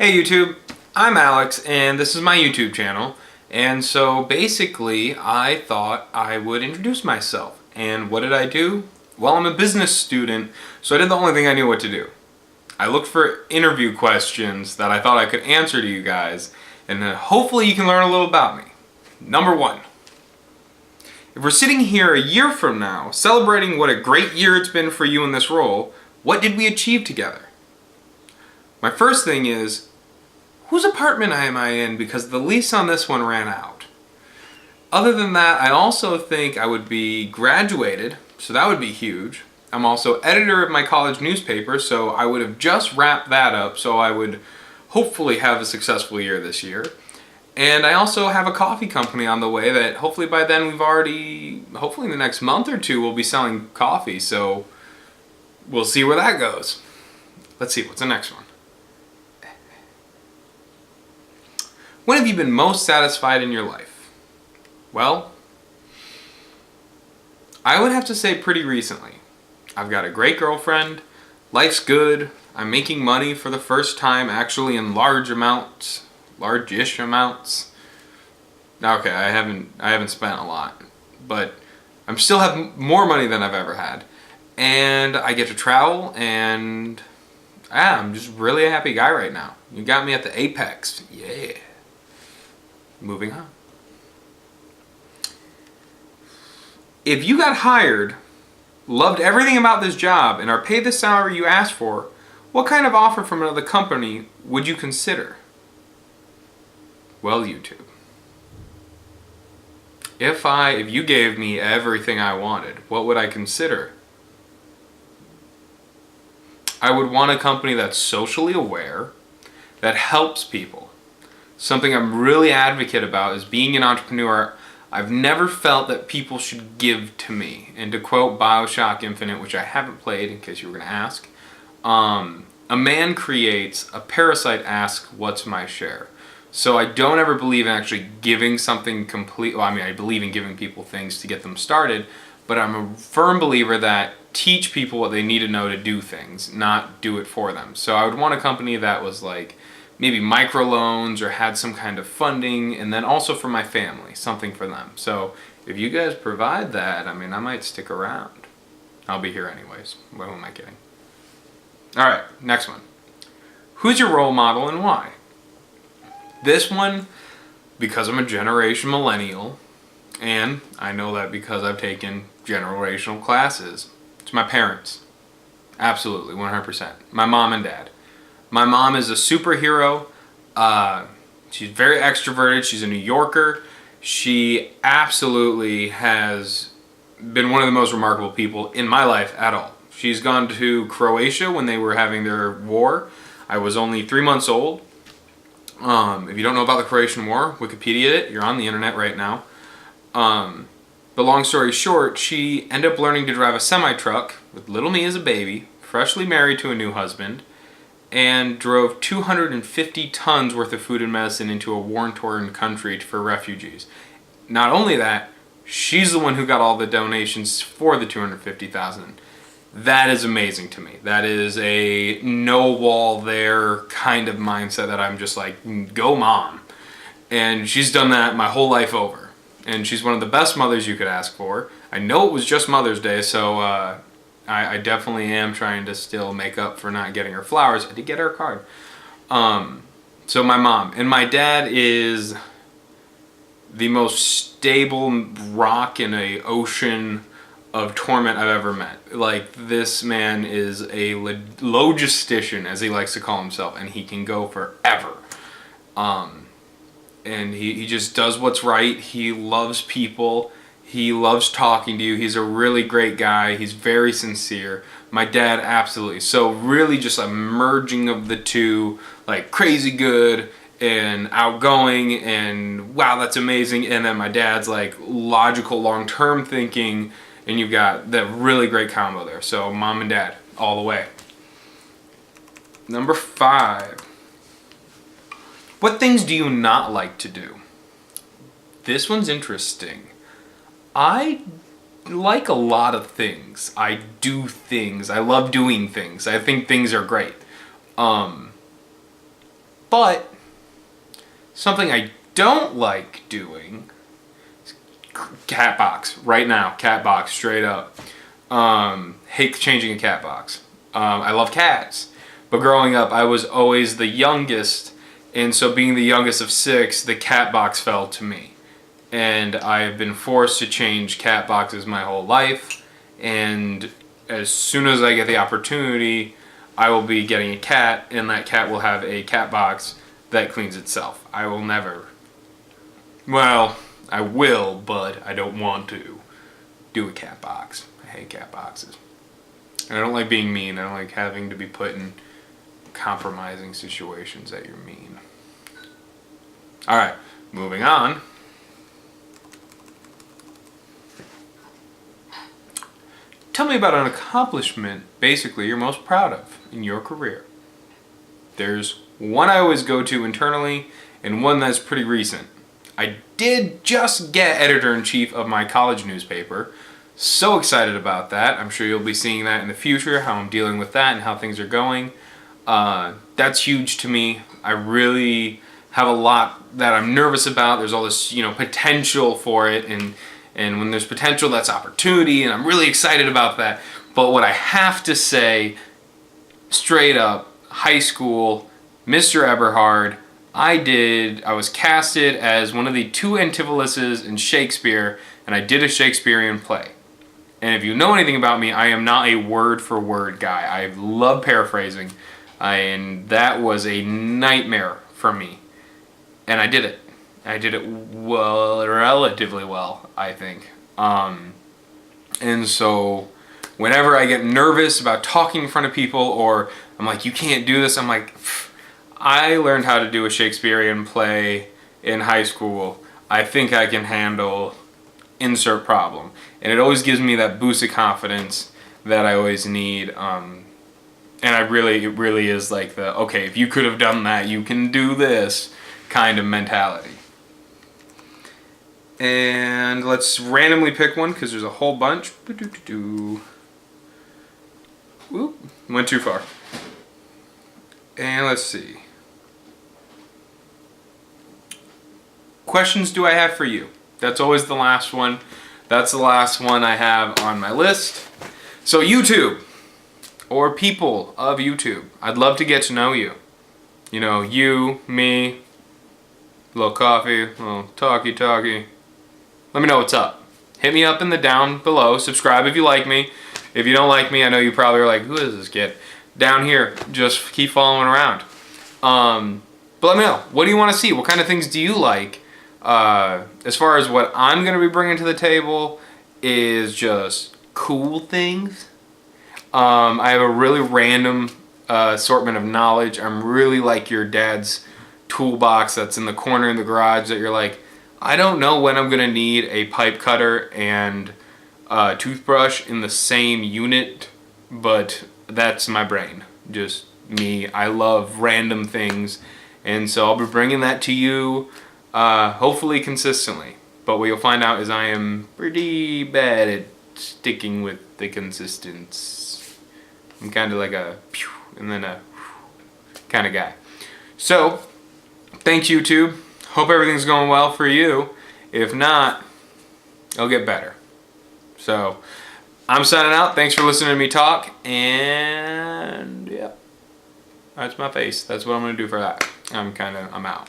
Hey YouTube, I'm Alex and this is my YouTube channel, and so basically I thought I would introduce myself. And what did I do? Well, I'm a business student, so I did the only thing I knew what to do. I looked for interview questions that I thought I could answer to you guys, and hopefully you can learn a little about me. Number 1. If we're sitting here a year from now, celebrating what a great year it's been for you in this role, what did we achieve together? My first thing is, whose apartment am I in because the lease on this one ran out? Other than that, I also think I would be graduated, so that would be huge. I'm also editor of my college newspaper, so I would have just wrapped that up, so I would hopefully have a successful year this year. And I also have a coffee company on the way that hopefully by then hopefully in the next month or two, we'll be selling coffee, so we'll see where that goes. Let's see, what's the next one? When have you been most satisfied in your life? Well, I would have to say pretty recently. I've got a great girlfriend, life's good, I'm making money for the first time actually in large amounts, large-ish amounts. Okay, I haven't spent a lot, but I still have more money than I've ever had. And I get to travel, and I'm just really a happy guy right now. You got me at the apex, yeah. Moving on. If you got hired, loved everything about this job, and are paid the salary you asked for, what kind of offer from another company would you consider? Well, YouTube. If you gave me everything I wanted, what would I consider? I would want a company that's socially aware, that helps people. Something I'm really advocate about is being an entrepreneur. I've never felt that people should give to me. And to quote BioShock Infinite, which I haven't played in case you were going to ask, a man creates, a parasite asks, what's my share? So I don't ever believe in actually giving something complete. Well, I mean, I believe in giving people things to get them started, but I'm a firm believer that teach people what they need to know to do things, not do it for them. So I would want a company that was like maybe microloans or had some kind of funding, and then also for my family, something for them. So if you guys provide that, I mean, I might stick around. I'll be here anyways. Who am I kidding? All right, next one. Who's your role model and why? This one, because I'm a generation millennial, and I know that because I've taken generational classes. It's my parents. Absolutely, 100%. My mom and dad. My mom is a superhero. She's very extroverted. She's a New Yorker. She absolutely has been one of the most remarkable people in my life at all. She's gone to Croatia when they were having their war. I was only 3 months old. If you don't know about the Croatian War, Wikipedia it. You're on the internet right now. But long story short, she ended up learning to drive a semi-truck with little me as a baby, freshly married to a new husband, and drove 250 tons worth of food and medicine into a war-torn country for refugees. Not only that, she's the one who got all the donations for the 250,000. That is amazing to me. That is a no wall there kind of mindset that I'm just like, go mom. And she's done that my whole life over. And she's one of the best mothers you could ask for. I know it was just Mother's Day, so I definitely am trying to still make up for not getting her flowers. I did get her a card. So my mom. And my dad is the most stable rock in an ocean of torment I've ever met. Like, this man is a logistician, as he likes to call himself, and he can go forever. And he just does what's right. He loves people. He loves talking to you. He's a really great guy. He's very sincere. My dad, absolutely. So really just a merging of the two, like crazy good and outgoing and wow, that's amazing. And then my dad's like logical, long-term thinking, and you've got that really great combo there. So mom and dad, all the way. Number 5. What things do you not like to do? This one's interesting. I like a lot of things. I do things. I love doing things. I think things are great. But something I don't like doing is cat box right now. Cat box, straight up. Hate changing a cat box. I love cats, but growing up I was always the youngest, and so being the youngest of 6, the cat box fell to me. And I have been forced to change cat boxes my whole life, and as soon as I get the opportunity, I will be getting a cat, and that cat will have a cat box that cleans itself. I will never, well, I will, but I don't want to do a cat box. I hate cat boxes. And I don't like being mean. I don't like having to be put in compromising situations that you're mean. Alright, moving on. Tell me about an accomplishment, basically, you're most proud of in your career. There's one I always go to internally, and one that's pretty recent. I did just get editor-in-chief of my college newspaper. So excited about that. I'm sure you'll be seeing that in the future, how I'm dealing with that and how things are going. That's huge to me. I really have a lot that I'm nervous about. There's all this, potential for it, and when there's potential, that's opportunity, and I'm really excited about that. But what I have to say, straight up, high school, Mr. Eberhard, I was casted as one of the 2 Antipholus in Shakespeare, and I did a Shakespearean play. And if you know anything about me, I am not a word-for-word guy. I love paraphrasing, and that was a nightmare for me. And I did it. I did it well, relatively well, I think. And so whenever I get nervous about talking in front of people, or I'm like, you can't do this, I'm like, I learned how to do a Shakespearean play in high school. I think I can handle insert problem. And it always gives me that boost of confidence that I always need. And it really is like the, okay, if you could have done that, you can do this kind of mentality. And let's randomly pick one because there's a whole bunch. Whoop, went too far. And let's see. Questions do I have for you? That's always the last one. That's the last one I have on my list. So YouTube, or people of YouTube, I'd love to get to know you. You, me, a little coffee, a little talky. Let me know what's up. Hit me up in the down below. Subscribe if you like me. If you don't like me, I know you probably are like, who is this kid? Down here, just keep following around. But let me know. What do you want to see? What kind of things do you like? As far as what I'm going to be bringing to the table is just cool things. I have a really random assortment of knowledge. I'm really like your dad's toolbox that's in the corner in the garage that you're like, I don't know when I'm going to need a pipe cutter and a toothbrush in the same unit, but that's my brain. Just me. I love random things, and so I'll be bringing that to you, hopefully consistently. But what you'll find out is I am pretty bad at sticking with the consistency. I'm kind of like a pew and then a kind of guy. So, thanks YouTube. Hope everything's going well for you. If not, it'll get better. So, I'm signing out. Thanks for listening to me talk. And, yeah. That's my face. That's what I'm going to do for that. I'm out.